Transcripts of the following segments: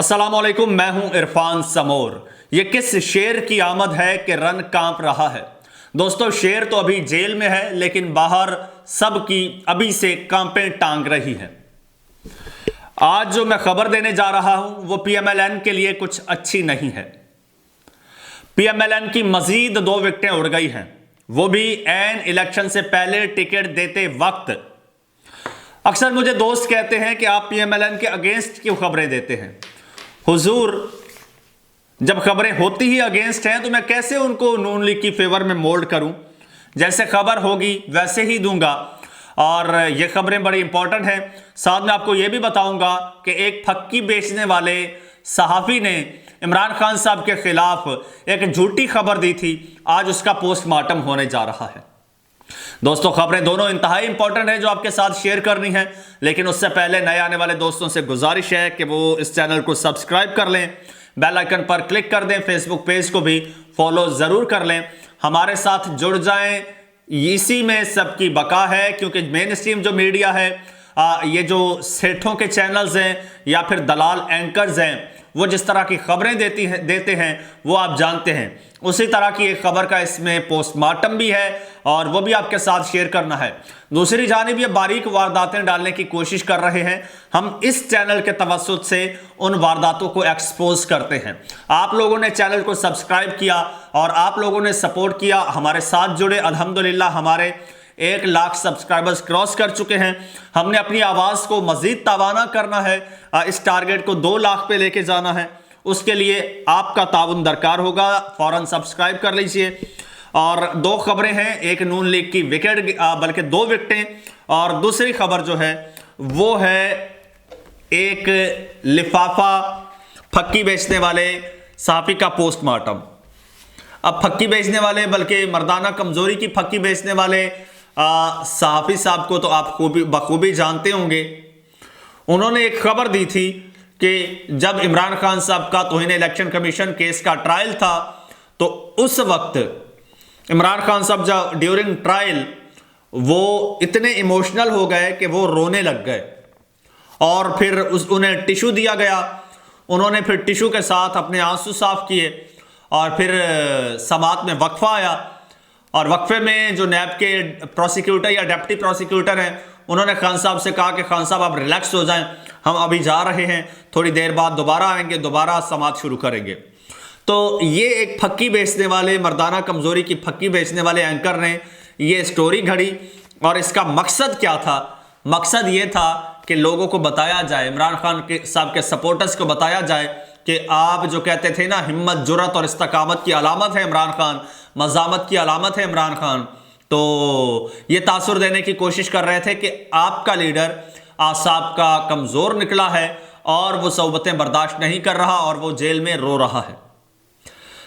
अस्सलाम वालेकुम, मैं हूं इरफान समोर। ये किस शेर की आमद है कि रन कांप रहा है। दोस्तों, शेर तो अभी जेल में है, लेकिन बाहर सबकी अभी से कांपें टांग रही हैं। आज जो मैं खबर देने जा रहा हूं वो पीएमएलएन के लिए कुछ अच्छी नहीं है। पीएमएलएन की मजीद 2 विकेटें उड़ गई हैं, वो भी एन इलेक्शन से पहले टिकट देते वक्त। अक्सर मुझे दोस्त कहते हैं कि आप पीएमएलएन के अगेंस्ट क्यों खबरें देते हैं। हुजूर, जब खबरें होती ही अगेंस्ट हैं तो मैं कैसे उनको नून लीग की फेवर में मोल्ड करूं। जैसे खबर होगी वैसे ही दूंगा, और ये खबरें बड़ी इंपॉर्टेंट हैं। साथ में आपको यह भी बताऊंगा कि एक फक्की बेचने वाले सहाफ़ी ने इमरान खान साहब के खिलाफ एक झूठी खबर दी थी, आज उसका पोस्टमार्टम होने जा रहा है। दोस्तों, खबरें दोनों इंतहाई इंपॉर्टेंट है जो आपके साथ शेयर करनी है, लेकिन उससे पहले नए आने वाले दोस्तों से गुजारिश है कि वो इस चैनल को सब्सक्राइब कर लें, बेल आइकन पर क्लिक कर दें, फेसबुक पेज को भी फॉलो जरूर कर लें, हमारे साथ जुड़ जाएं। इसी में सबकी बका है, क्योंकि मेन स्ट्रीम जो मीडिया है, ये जो सेठों के चैनल्स हैं या फिर दलाल एंकर्स हैं, वो जिस तरह की खबरें देते हैं वो आप जानते हैं। उसी तरह की एक खबर का इसमें पोस्टमार्टम भी है और वो भी आपके साथ शेयर करना है। दूसरी जानिब ये बारीक वारदातें डालने की कोशिश कर रहे हैं। हम इस चैनल के तवस्सुत से उन वारदातों को एक्सपोज करते हैं। आप लोगों ने चैनल को सब्सक्राइब किया और आप लोगों ने सपोर्ट किया, हमारे साथ जुड़े। अल्हम्दुलिल्लाह हमारे 1 लाख सब्सक्राइबर्स क्रॉस कर चुके हैं। हमने अपनी आवाज़ को मज़ीद तवाना करना है, इस टारगेट को 2 लाख पे लेके जाना है। उसके लिए आपका ताउन दरकार होगा, फ़ौरन सब्सक्राइब कर लीजिए। और 2 खबरें हैं, एक नून लीग की विकेट, बल्कि 2 विकेटें, और दूसरी खबर जो है वो है एक लिफाफा फक्की बेचने वाले सहाफ़ी का पोस्टमार्टम। अब फक्की बेचने वाले, बल्कि मर्दाना कमज़ोरी की फक्की बेचने वाले सहाफ़ी साहब को तो आप बखूबी जानते होंगे। उन्होंने एक खबर दी थी कि जब इमरान खान साहब का तौहीन इलेक्शन कमीशन केस का ट्रायल था, तो उस वक्त इमरान खान साहब जब ड्यूरिंग ट्रायल वो इतने इमोशनल हो गए कि वो रोने लग गए, और फिर उन्हें टिशू दिया गया। उन्होंने फिर टिशू के साथ अपने आंसू साफ किए, और फिर समात में वक्फा आया, और वक्फे में जो नैब के प्रोसिक्यूटर या डिप्टी प्रोसिक्यूटर हैं, उन्होंने खान साहब से कहा कि खान साहब आप रिलैक्स हो जाएं, हम अभी जा रहे हैं, थोड़ी देर बाद दोबारा आएंगे, दोबारा समात शुरू करेंगे। तो ये एक फक्की बेचने वाले, मर्दाना कमज़ोरी की फक्की बेचने वाले एंकर ने ये स्टोरी घड़ी, और इसका मकसद क्या था? मकसद ये था कि लोगों को बताया जाए, इमरान खान के साहब के सपोर्टर्स को बताया जाए कि आप जो कहते थे ना, हिम्मत, जुर्रत और इस्तकामत की अलामत है इमरान खान, मज़ामत की अलामत है इमरान खान। तो ये तासुर देने की कोशिश कर रहे थे कि आपका लीडर आसाब का कमज़ोर निकला है और वो सौबतें बर्दाश्त नहीं कर रहा और वो जेल में रो रहा है।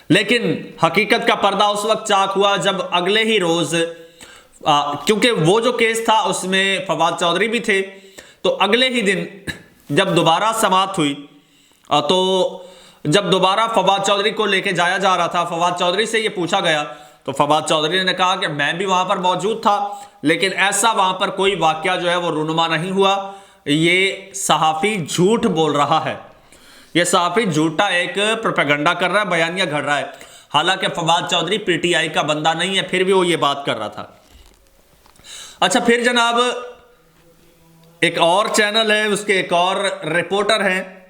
लेकिन हकीकत का पर्दा उस वक्त चाक हुआ जब अगले ही रोज़, क्योंकि वो जो केस था उसमें फवाद चौधरी भी थे, तो अगले ही दिन जब दोबारा समात हुई, तो जब दोबारा फवाद चौधरी को लेके जाया जा रहा था, फवाद चौधरी से ये पूछा गया, तो फवाद चौधरी ने कहा कि मैं भी वहां पर मौजूद था, लेकिन ऐसा वहां पर कोई वाकया जो है वो रूनुमा नहीं हुआ। ये सहाफ़ी झूठ बोल रहा है, ये सहाफ़ी झूठा एक प्रोपेगेंडा कर रहा है, बयानिया घड़ रहा है। हालांकि फवाद चौधरी पीटीआई का बंदा नहीं है, फिर भी वो ये बात कर रहा था। अच्छा, फिर जनाब एक और चैनल है, उसके एक और रिपोर्टर हैं,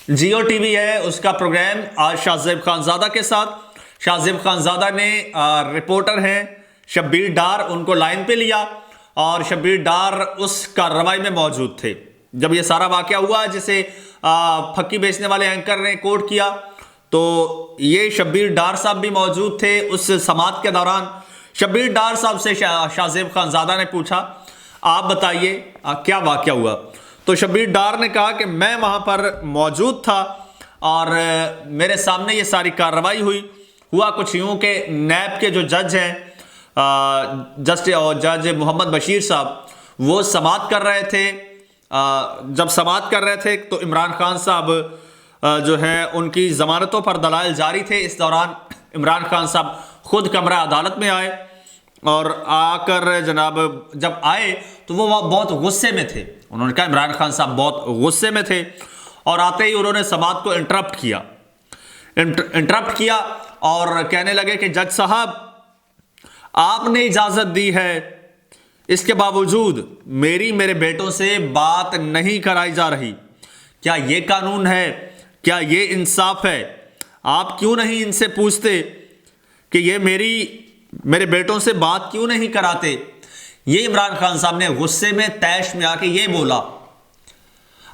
जियो टीवी है, उसका प्रोग्राम आज शाहजेब खानजादा के साथ। शाहजेब खानजादा ने रिपोर्टर हैं शब्बीर डार, उनको लाइन पे लिया, और शब्बीर डार उस कार्रवाई में मौजूद थे जब ये सारा वाकया हुआ, जिसे फक्की बेचने वाले एंकर ने कोट किया। तो ये शब्बीर डार साहब भी मौजूद थे उस समात के दौरान। शब्बीर डार साहब से शाहजेब खानजादा ने पूछा, आप बताइए क्या वाकया हुआ। तो शब्बीर डार ने कहा कि मैं वहां पर मौजूद था और मेरे सामने ये सारी कार्रवाई हुआ कुछ यूं कि नैब के जो जज हैं, जज मोहम्मद बशीर साहब, वो समात कर रहे थे। जब समात कर रहे थे तो इमरान खान साहब जो है उनकी ज़मानतों पर दलाइल जारी थे। इस दौरान इमरान खान साहब खुद कमरा अदालत में आए, और आकर जनाब जब आए तो वो बहुत गुस्से में थे। उन्होंने कहा इमरान खान साहब बहुत गुस्से में थे, और आते ही उन्होंने समाअत को इंटरप्ट किया और कहने लगे कि जज साहब, आपने इजाजत दी है, इसके बावजूद मेरे बेटों से बात नहीं कराई जा रही। क्या ये कानून है? क्या ये इंसाफ है? आप क्यों नहीं इनसे पूछते कि ये मेरे बेटों से बात क्यों नहीं कराते? ये इमरान खान साहब ने गुस्से में तैश में आके ये बोला।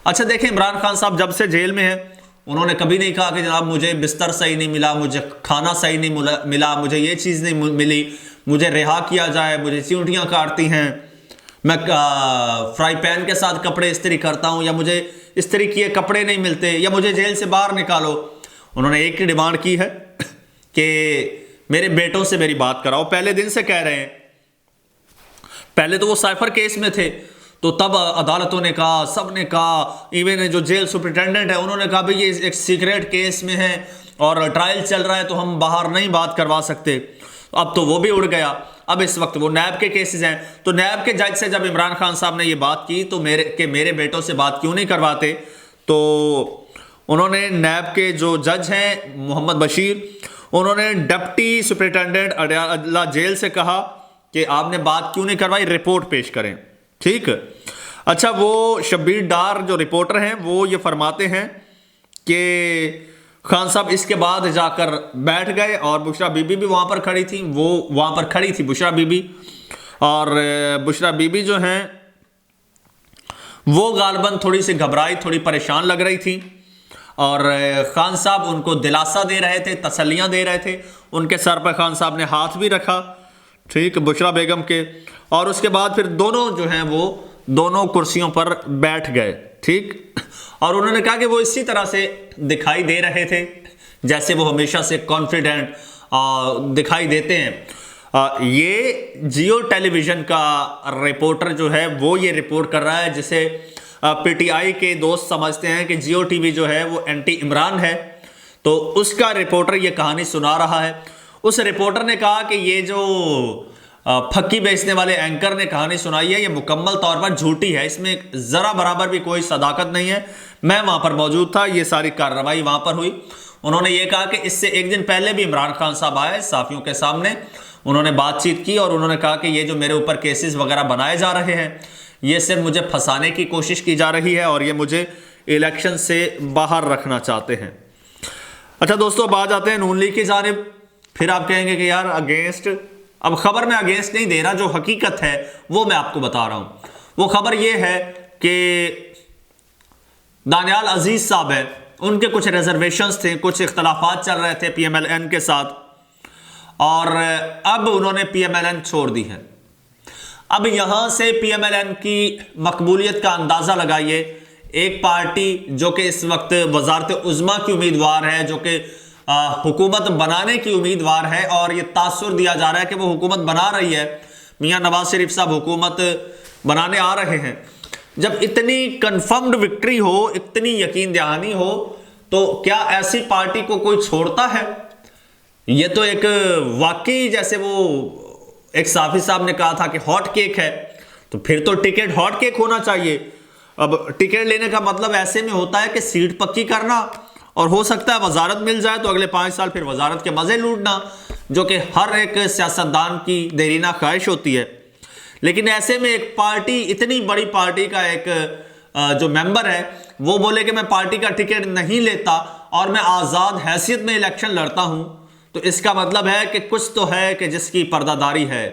अच्छा देखें, इमरान खान साहब जब से जेल में हैं, उन्होंने कभी नहीं कहा कि जनाब मुझे बिस्तर सही नहीं मिला, मुझे खाना सही नहीं मिला, मुझे ये चीज़ नहीं मिली, मुझे रिहा किया जाए, मुझे चींटियाँ काटती हैं, मैं फ्राई पैन के साथ कपड़े इस्त्री करता हूँ, या मुझे इस्त्री किए कपड़े नहीं मिलते, या मुझे जेल से बाहर निकालो। उन्होंने एक ही डिमांड की है कि मेरे बेटों से मेरी बात कराओ। पहले दिन से कह रहे हैं। पहले तो वो साइफर केस में थे, तो तब अदालतों ने कहा, सब ने कहा, इवन जो जेल सुपरिटेंडेंट है उन्होंने कहा भाई ये एक सीक्रेट केस में है और ट्रायल चल रहा है तो हम बाहर नहीं बात करवा सकते। अब तो वो भी उड़ गया। अब इस वक्त वो नैब के केसेस हैं, तो नैब के जज से जब इमरान खान साहब ने ये बात की तो मेरे बेटों से बात क्यों नहीं करवाते, तो उन्होंने नैब के जो जज हैं मोहम्मद बशीर, उन्होंने डिप्टी सुपरिटेंडेंट अडयाला जेल से कहा कि आपने बात क्यों नहीं करवाई, रिपोर्ट पेश करें। ठीक। अच्छा, वो शब्बीर डार जो रिपोर्टर हैं वो ये फरमाते हैं कि खान साहब इसके बाद जाकर बैठ गए और बुशरा बीबी भी वहाँ पर खड़ी थी, वो वहाँ पर खड़ी थी बुशरा बीबी, और बुशरा बीबी जो हैं वो गालबन थोड़ी सी घबराई, थोड़ी परेशान लग रही थी, और खान साहब उनको दिलासा दे रहे थे, तसल्लियाँ दे रहे थे। उनके सर पर खान साहब ने हाथ भी रखा, ठीक, बुशरा बेगम के, और उसके बाद फिर दोनों जो हैं वो दोनों कुर्सियों पर बैठ गए। ठीक। और उन्होंने कहा कि वो इसी तरह से दिखाई दे रहे थे जैसे वो हमेशा से कॉन्फिडेंट दिखाई देते हैं। ये जियो टेलीविज़न का रिपोर्टर जो है वो ये रिपोर्ट कर रहा है, जिसे पीटीआई के दोस्त समझते हैं कि जियो टीवी जो है वो एंटी इमरान है, तो उसका रिपोर्टर ये कहानी सुना रहा है। उस रिपोर्टर ने कहा कि ये जो फक्की बेचने वाले एंकर ने कहानी सुनाई है ये मुकम्मल तौर पर झूठी है, इसमें ज़रा बराबर भी कोई सदाकत नहीं है। मैं वहाँ पर मौजूद था, ये सारी कार्रवाई वहाँ पर हुई। उन्होंने ये कहा कि इससे एक दिन पहले भी इमरान खान साहब आए साफियों के सामने, उन्होंने बातचीत की और उन्होंने कहा कि ये जो मेरे ऊपर केसेस वगैरह बनाए जा रहे हैं ये सिर्फ मुझे फंसाने की कोशिश की जा रही है और ये मुझे इलेक्शन से बाहर रखना चाहते हैं। अच्छा दोस्तों, अब आ जाते हैं नून लीग की जानिब। फिर आप कहेंगे कि यार अगेंस्ट, अब खबर में अगेंस्ट नहीं दे रहा, जो हकीकत है वो मैं आपको बता रहा हूं। वो खबर ये है कि दानियाल अजीज साहब है, उनके कुछ रिजर्वेशंस थे, कुछ इख्तलाफात चल रहे थे पीएमएलएन के साथ, और अब उन्होंने पीएमएलएन छोड़ दी है। अब यहां से पीएमएलएन की मकबूलियत का अंदाजा लगाइए। एक पार्टी जो कि इस वक्त वजारत उज़्मा की उम्मीदवार है, जो कि हुकूमत बनाने की उम्मीदवार है, और ये तासुर दिया जा रहा है कि वो हुकूमत बना रही है, मियां नवाज शरीफ साहब हुकूमत बनाने आ रहे हैं। जब इतनी कंफर्म्ड विक्ट्री हो, इतनी यकीन दहानी हो, तो क्या ऐसी पार्टी को कोई छोड़ता है? ये तो एक वाकई, जैसे वो एक साफी साहब ने कहा था कि हॉट केक है, तो फिर तो टिकट हॉट केक होना चाहिए। अब टिकट लेने का मतलब ऐसे में होता है कि सीट पक्की करना, और हो सकता है वजारत मिल जाए तो अगले 5 साल फिर वजारत के मजे लूटना, जो कि हर एक सियासतदान की देरीना ख्वाहिश होती है। लेकिन ऐसे में एक पार्टी, इतनी बड़ी पार्टी का एक जो मेंबर है वो बोले कि मैं पार्टी का टिकट नहीं लेता और मैं आज़ाद हैसियत में इलेक्शन लड़ता हूं, तो इसका मतलब है कि कुछ तो है कि जिसकी पर्दादारी है।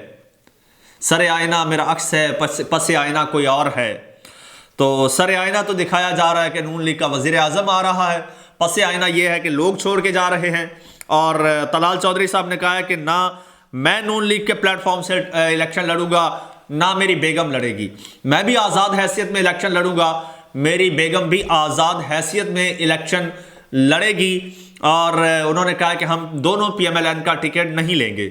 सरे आईना मेरा अक्स है, पसे आईना कोई और है। तो सरे आईना तो दिखाया जा रहा है कि नून लीग का वजीर आजम आ रहा है, पसे आईना यह है कि लोग छोड़ के जा रहे हैं। और तलाल चौधरी साहब ने कहा है कि ना मैं नून लीग के प्लेटफॉर्म से इलेक्शन लड़ूंगा, ना मेरी बेगम लड़ेगी, मैं भी आज़ाद हैसियत में इलेक्शन लड़ूंगा, मेरी बेगम भी आज़ाद हैसियत में इलेक्शन लड़ेगी। और उन्होंने कहा कि हम दोनों पीएमएलएन का टिकट नहीं लेंगे।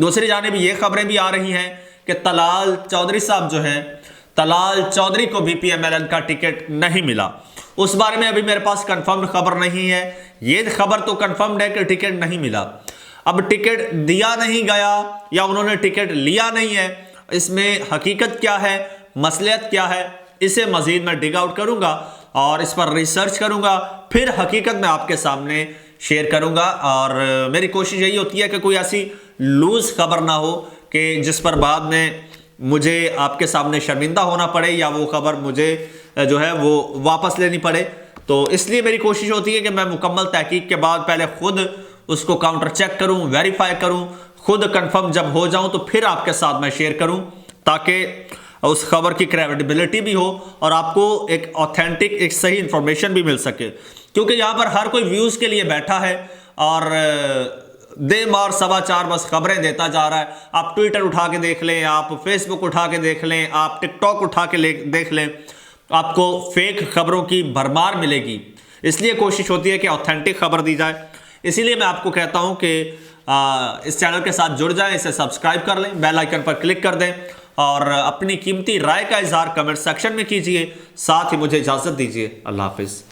दूसरी जानिब ये खबरें भी आ रही हैं कि तलाल चौधरी साहब जो हैं, तलाल चौधरी को भी पीएमएलएन का टिकट नहीं मिला। उस बारे में अभी मेरे पास कंफर्म खबर नहीं है, ये खबर तो कंफर्म है कि टिकट नहीं मिला। अब टिकट दिया नहीं गया या उन्होंने टिकट लिया नहीं है, इसमें हकीकत क्या है, मसलियत क्या है, इसे मजीद मैं डिग आउट करूंगा। और इस पर रिसर्च करूंगा, फिर हकीकत में आपके सामने शेयर करूंगा। और मेरी कोशिश यही होती है कि कोई ऐसी लूज खबर ना हो कि जिस पर बाद में मुझे आपके सामने शर्मिंदा होना पड़े या वो खबर मुझे जो है वो वापस लेनी पड़े। तो इसलिए मेरी कोशिश होती है कि मैं मुकम्मल तहकीक के बाद पहले खुद उसको काउंटर चेक करूं, वेरीफाई करूं, खुद कंफर्म जब हो जाऊं तो फिर आपके साथ मैं शेयर करूं, ताकि उस खबर की क्रेडिबिलिटी भी हो और आपको एक ऑथेंटिक, एक सही इंफॉर्मेशन भी मिल सके। क्योंकि यहां पर हर कोई व्यूज के लिए बैठा है और दे मार सवा चार बस खबरें देता जा रहा है। आप ट्विटर उठा के देख लें, आप फेसबुक उठा के देख लें, आप टिकटॉक उठा के देख लें, आपको फेक खबरों की भरमार मिलेगी। इसलिए कोशिश होती है कि ऑथेंटिक खबर दी जाए। इसीलिए मैं आपको कहता हूं कि इस चैनल के साथ जुड़ जाएं, इसे सब्सक्राइब कर लें, बेल आइकन पर क्लिक कर दें और अपनी कीमती राय का इजहार कमेंट सेक्शन में कीजिए। साथ ही मुझे इजाजत दीजिए। अल्लाह हाफिज।